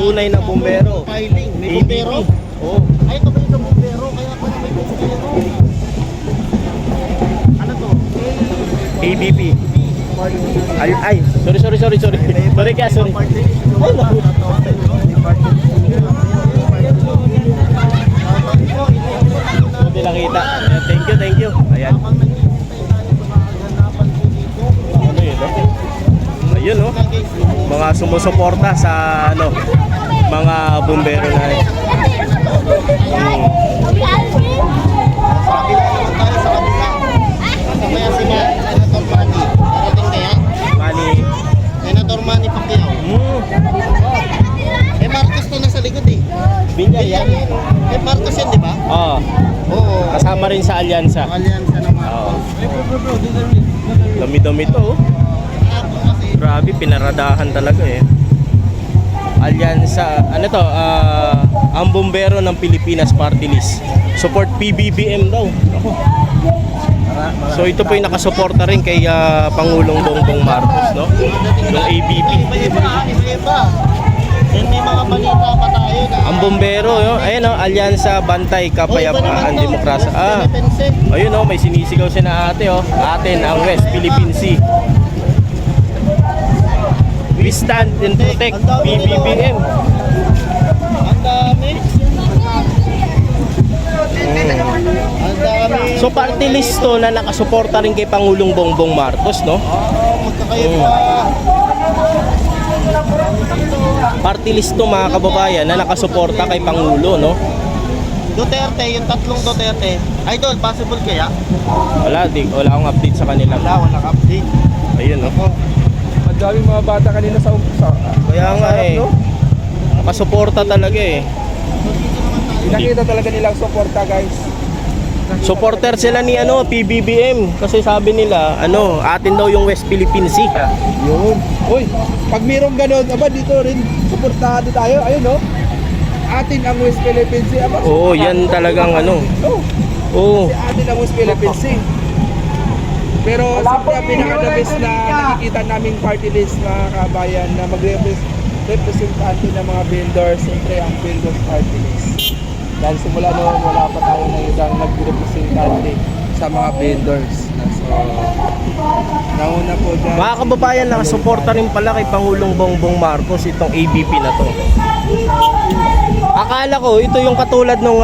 tunay na bumbero. Filing. May ABP. bumbero? Oo. Ay, ito ba yung bumbero? Kaya pala may bumbero. Ano to? ABP. Ay, sorry. Sorry kaya, sorry. Ay, naku. Hindi nakita. Thank you. Ayan. Ano yun, no? Ayun, no? Mga sumusuporta sa, ano, mga bumbero na yun. Kaya si Senator Manny. Darating kaya? Senator Manny Pacquiao. Eh, Marcos to nasa likod eh. Binyay yan. Eh, Marcos yan, di ba? Oo. Oo. Kasama rin sa alyansa. Alyansa ng Oo. Marcos. Dami-dami to, oh. Grabe, pinaradahan talaga eh. Alyansa, ano to, ang bumbero ng Pilipinas Party List. Support PBBM daw. Ako. So ito po yung nakasuporta rin kay Pangulong Bongbong Marcos, no? Yung ABP. Iba. Then may mga balita pa tayo na... Ang bumbero, no? Ayun, no? Alyansa Bantay Kapayapaan Demokrasya. Ayun, no? May sinisigaw siya na ate, oh. Atin ang West Philippine Sea. We stand and protect PBBM. Ang dami. Ang dami. So party list to na nakasuporta rin kay Pangulong Bongbong Marcos, no? Magkakaiba. Party list to, mga kababayan, na nakasuporta kay Pangulo, no? Duterte, yung tatlong Duterte. Idol, possible kaya? Wala akong update sa kanila. Walang update. Ayun, no? Ang daming mga bata kanina sa Kaya nga eh. Nakasuporta talaga eh. Nakita talaga nilang suporta, guys. Supporter sila ni PBBM kasi sabi nila atin daw yung West Philippine Sea. Yun. Uy, pag mayroong ganun, dito rin suportado tayo. Ayun, no? Atin ang West Philippine Sea. Oo, yan talagang Oo. Kasi atin ang West Philippine Sea. Pero siyempre ang pinaka-the-best na nakikita naming party list, mga kabayan, na mag-representante ng mga vendors, siyempre ang vendors party list. Dahil simula noon, wala pa tayo na isang nag-representante sa mga vendors. So, nauna po dyan. Mga kababayan, nakasuporta rin pala kay Pangulong Bongbong Marcos itong ABP na to. Akala ko ito yung katulad ng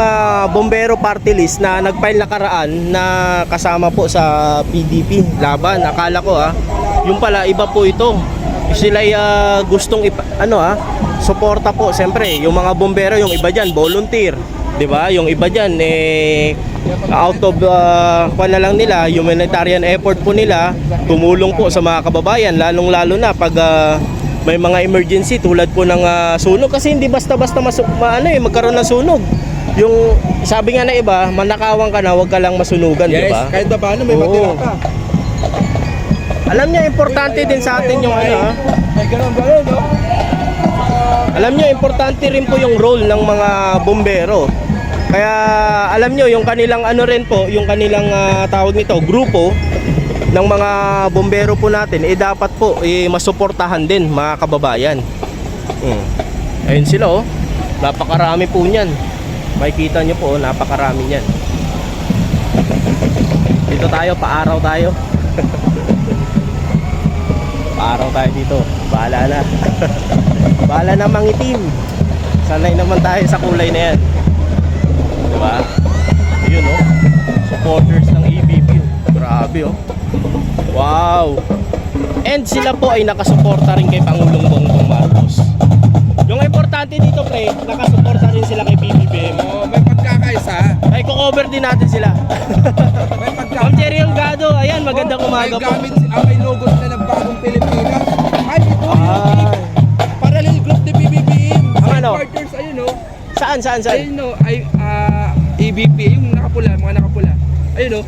bombero party list na nag-file nakaraan na kasama po sa PDP laban. Akala ko yung pala iba po ito. Sila gustong suporta po. Siyempre, yung mga bombero, yung iba diyan volunteer, 'di ba? Yung iba diyan out of na lang nila, humanitarian effort po nila, tumulong po sa mga kababayan, lalong-lalo na pag may mga emergency tulad po ng sunog, kasi hindi basta-basta magkaroon ng sunog. Yung sabi nga na iba, manakawan ka na, wag ka lang masunugan, yes, 'di ba? Kahit na paano may matira ka. Alam niyo, importante din sa atin yung May ganun, no? Alam niyo, importante rin po yung role ng mga bombero. Kaya alam niyo, yung kanilang rin po, yung kanilang tawag nito, grupo ng mga bombero po natin, dapat po masuportahan din, mga kababayan. Ayun sila, napakarami po niyan. Makikita niyo po, napakarami niyan. Dito tayo, paaraw tayo. Paaraw tayo dito. Bahala na. Bahala na mangitim. Sanay naman tayo sa kulay na yan. Diba? Yun, supporters ng ABP. Grabe, wow. And sila po ay nakasuporta rin kay Pangulong Bongbong Marcos. Yung importante dito, pre, nakasuporta rin sila kay PBBM. May pagkakaisa. Ay, kukover din natin sila. May pagkakaisa. Ma'am Cherry Delgado, ayan, magandang umaga po. May logo na ng bagong Pilipinas. Ay, ito yung parallel group ni PBBM. Supporters, ayun, Saan? Ayun, ay ABP, yung nakapula, mga nakapula. Ayun,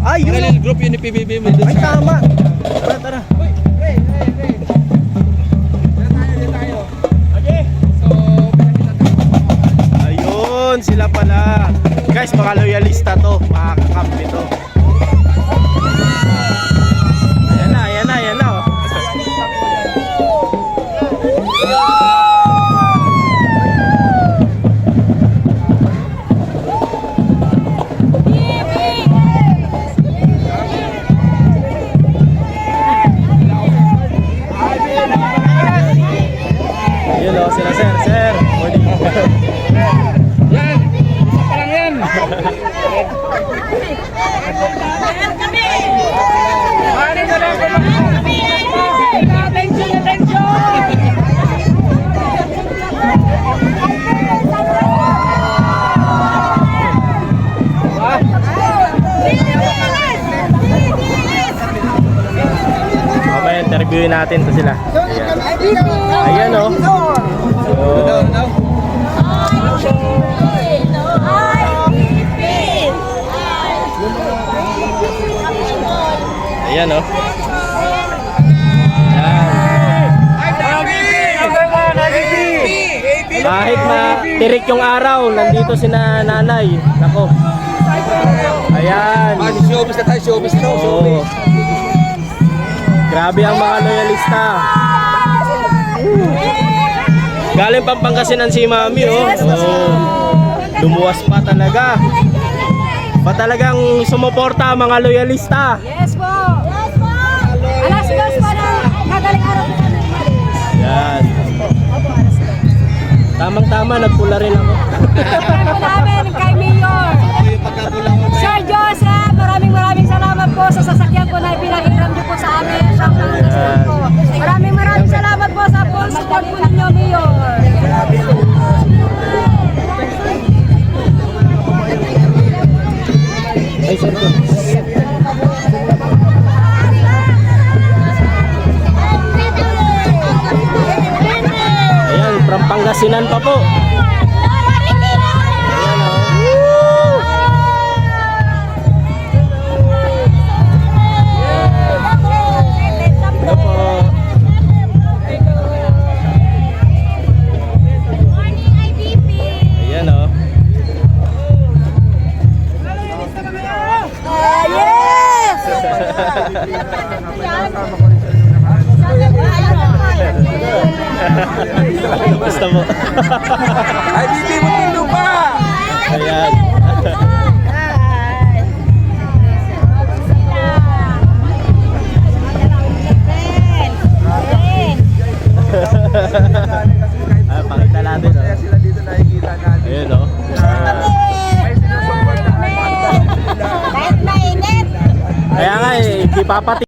Ay, yun. parallel group yun ni PBBM. Ay, tama. Tara. Uy, pre. Dito tayo. Okay. So, pinakita tayo. Ayun, sila pala. Guys, mga loyalista to, mga kakampi to. Ayan na. Mamaya interviewin natin to sila. Ayan o. Ayan o. Kahit matirik yung araw, nandito si nanay. Nako. Ayan. Showbiz na tayo, showbiz na. Oo. Grabe ang mga loyalista. Galing Pangasinan si Mami, oh. Oo. Lumuwas pa talaga. Pa talagang sumuporta ang mga loyalista. Yes po. Yes po. Alas dos po na kagaling araw po kami umalis. Yan. Tamang-tama, nagpula rin ako. Kaya po namin kay Mayor. Sir Joseph, maraming salamat po sa sasakyan po na ipinahiram niyo po sa amin. Yan. Maraming salamat po sa full support po ninyo, Mayor. Ay, sorry po. Ayan, from Pangasinan pa po. Ayan, oh. Ito po. Ayan, oh. Yes! Basta mo. Ay, bibi mo din lupa! Ayan. Ah, pakita natin, oh. Sila dito nakikita natin. Ayun, oh. Kahit mainit. Kaya nga eh, di papati